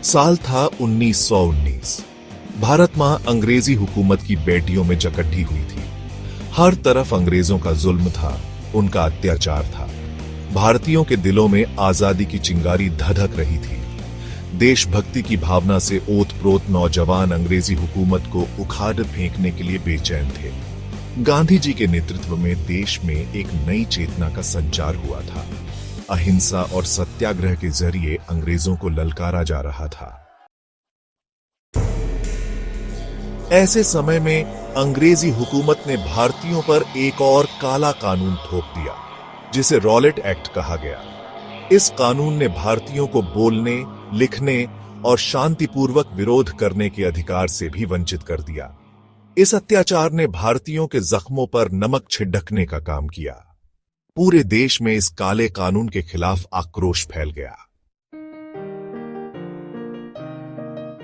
साल था 1919। भारत मां अंग्रेजी हुकूमत की बेटियों में जकट्ठी हुई थी। हर तरफ अंग्रेजों का जुल्म था, उनका अत्याचार था। भारतीयों के दिलों में आजादी की चिंगारी धधक रही थी। देशभक्ति की भावना से ओत-प्रोत नौजवान अंग्रेजी हुकूमत को उखाड़ फेंकने के लिए बेचैन थे। गांधी जी के नेतृत्व में देश में एक नई चेतना का संचार हुआ था। अहिंसा और सत्याग्रह के जरिए अंग्रेजों को ललकारा जा रहा था। ऐसे समय में अंग्रेजी हुकूमत ने भारतीयों पर एक और काला कानून थोप दिया, जिसे रॉलेट एक्ट कहा गया। इस कानून ने भारतीयों को बोलने, लिखने और शांतिपूर्वक विरोध करने के अधिकार से भी वंचित कर दिया। इस अत्याचार ने भारतीयों के जख्मों पर नमक छिड़कने का काम किया। पूरे देश में इस काले कानून के खिलाफ आक्रोश फैल गया।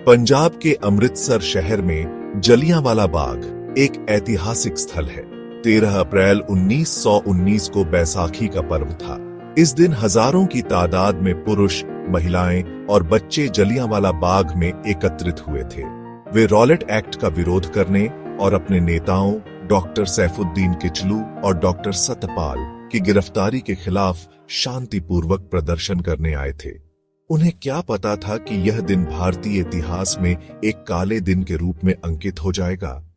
पंजाब के अमृतसर शहर में जलियांवाला बाग एक ऐतिहासिक स्थल है। 13 अप्रैल 1919 को बैसाखी का पर्व था। इस दिन हजारों की तादाद में पुरुष, महिलाएं और बच्चे जलियांवाला बाग में एकत्रित हुए थे। वे रॉलेट एक्ट का विरोध करने और अपने नेताओं डॉक्टर सैफुद्दीन किचलू और डॉक्टर सत्यपाल की गिरफ्तारी के खिलाफ शांतिपूर्वक प्रदर्शन करने आए थे। उन्हें क्या पता था कि यह दिन भारतीय इतिहास में एक काले दिन के रूप में अंकित हो जाएगा।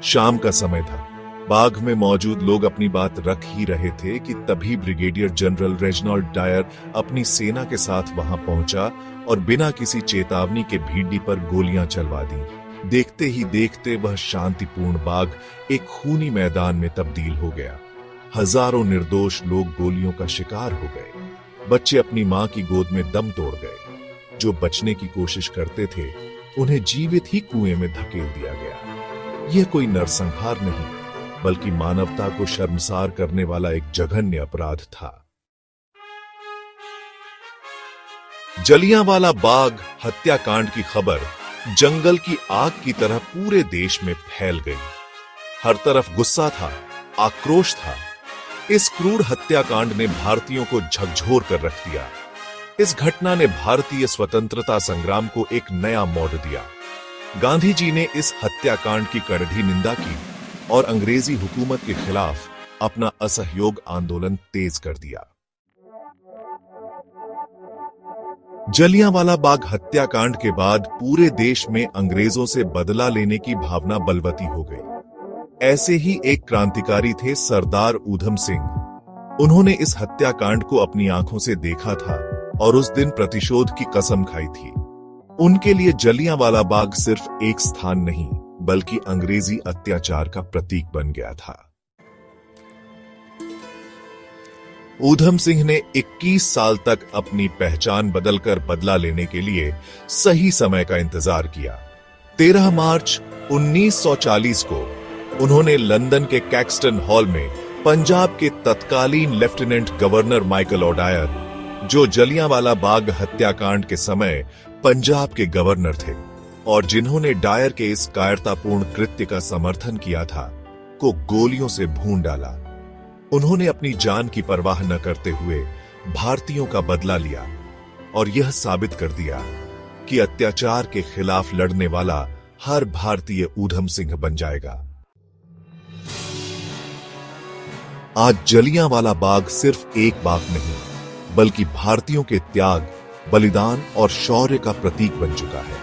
शाम का समय था। बाग में मौजूद लोग अपनी बात रख ही रहे थे कि तभी ब्रिगेडियर जनरल रेजिनाल्ड डायर अपनी सेना के साथ वहां पहुंचा और बिना किसी चेतावनी के भीड़ पर गोलियां चलवा दी। देखते ही देखते वह शांतिपूर्ण बाग एक खूनी मैदान में तब्दील हो गया। हजारों निर्दोष लोग गोलियों का शिकार हो गए। बच्चे अपनी मां की गोद में दम तोड़ गए। जो बचने की कोशिश करते थे, उन्हें जीवित ही कुएं में धकेल दिया गया। यह कोई नरसंहार नहीं, बल्कि मानवता को शर्मसार करने वाला एक जघन्य अपराध था। जलियांवाला बाग हत्याकांड की खबर जंगल की आग की तरह पूरे देश में फैल गई। हर तरफ गुस्सा था, आक्रोश था। इस क्रूर हत्याकांड ने भारतीयों को झकझोर कर रख दिया। इस घटना ने भारतीय स्वतंत्रता संग्राम को एक नया मोड़ दिया। गांधी जी ने इस हत्याकांड की कड़वी निंदा की और अंग्रेजी हुकूमत के खिलाफ अपना असहयोग आंदोलन तेज कर दिया। जलियांवाला बाग हत्याकांड के बाद पूरे देश में अंग्रेजों से बदला लेने की भावना बलवती हो गई। ऐसे ही एक क्रांतिकारी थे सरदार ऊधम सिंह। उन्होंने इस हत्याकांड को अपनी आंखों से देखा था और उस दिन प्रतिशोध की कसम खाई थी। उनके लिए जलियांवाला बाग सिर्फ एक स्थान नहीं, बल्कि अंग्रेजी अत्याचार का प्रतीक बन गया था। ऊधम सिंह ने 21 साल तक अपनी पहचान बदलकर बदला लेने के लिए सही समय का इंतजार किया। 13 मार्च 1940 को उन्होंने लंदन के कैक्सटन हॉल में पंजाब के तत्कालीन लेफ्टिनेंट गवर्नर माइकल ओडायर, जो जलियांवाला बाग हत्याकांड के समय पंजाब के गवर्नर थे और जिन्होंने डायर के इस कायरतापूर्ण कृत्य का समर्थन किया था, को गोलियों से भून डाला। उन्होंने अपनी जान की परवाह न करते हुए भारतीयों का बदला लिया और यह साबित कर दिया कि अत्याचार के खिलाफ लड़ने वाला हर भारतीय ऊधम सिंह बन जाएगा। आज जलियांवाला बाग सिर्फ एक बाग नहीं, बल्कि भारतीयों के त्याग, बलिदान और शौर्य का प्रतीक बन चुका है।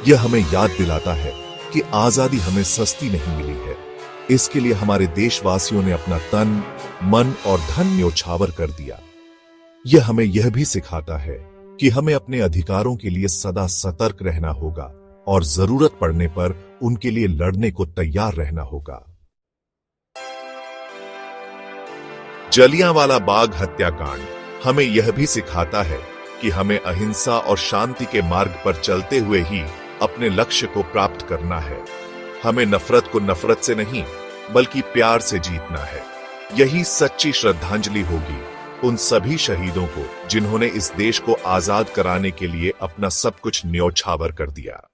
यह हमें याद दिलाता है कि आजादी हमें सस्ती नहीं मिली है। इसके लिए हमारे देशवासियों ने अपना तन, मन और धन न्योछावर कर दिया। यह हमें यह भी सिखाता है कि हमें अपने अधिकारों के लिए सदा सतर्क रहना होगा और जरूरत पड़ने पर उनके लिए लड़ने को तैयार रहना होगा। जलियांवाला बाग हत्याकांड हमें यह भी सिखाता है कि हमें अहिंसा और शांति के मार्ग पर चलते हुए ही अपने लक्ष्य को प्राप्त करना है। हमें नफरत को नफरत से नहीं, बल्कि प्यार से जीतना है। यही सच्ची श्रद्धांजलि होगी उन सभी शहीदों को जिन्होंने इस देश को आजाद कराने के लिए अपना सब कुछ न्योछावर कर दिया।